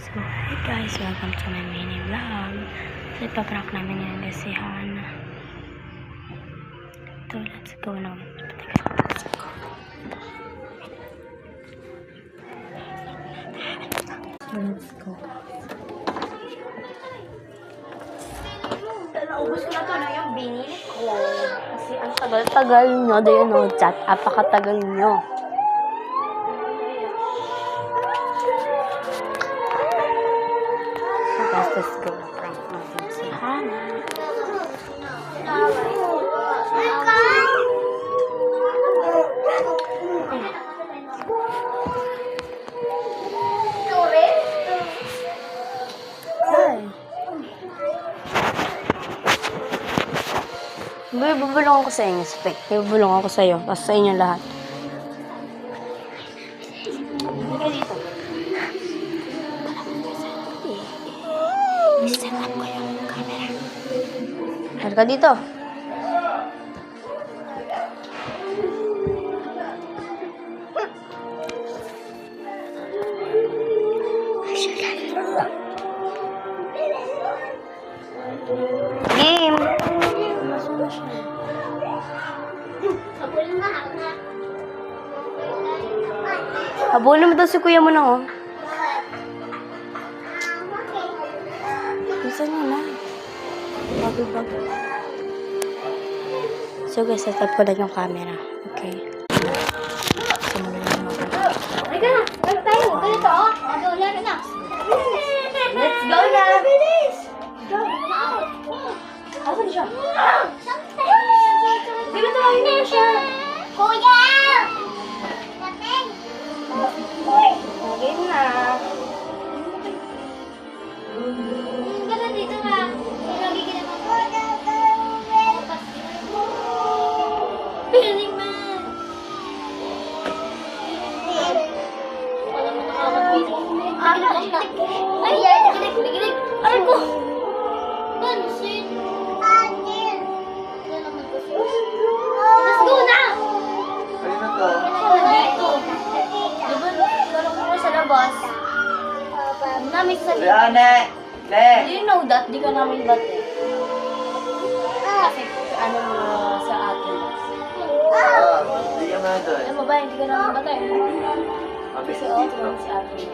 So, hi guys, welcome to my mini vlog. So, ipaprank namin yung si Hana. So, let's go now. So, let's go. Naubos ko na to na yung binili ko. Kasi ang tagal-tagal nyo, do you know that? Apakatagal nyo. So, guys, let's go. Prank natin si Hana. Bubulong ako sa inyo, Spek. Bubulong ako sa iyo. Tapos sa inyo lahat. Halika dito. Set up ko yung camera. Halika dito. Game. Habulin mo daw si kuya mo na, oh. Bisa niya na. Bago. So guys, set up ko lang yung camera. Okay. Simulan mo ako. Halika na. Halika tayo. Ganito, oh. Wala na. Let's go na. Bilis. Go. Asan siya? Dito tayo na siya. Kuya! Game na. Ganda dito nga. Lagi ka naman. Piling man. Wala mo nakakabili. Ay, gilig. Aray ko. Pansin. Wala naman ko. Let's go na. Kanina to? Dito. Diba, karong mo sa labas. Namin sa Ne! Do you know that? Di ka namin bate. Kasi ano mo sa atin. Hindi ka na doon. Alam mo ba, hindi ka namin bate. Mabilis Kasi dito. ako si atin.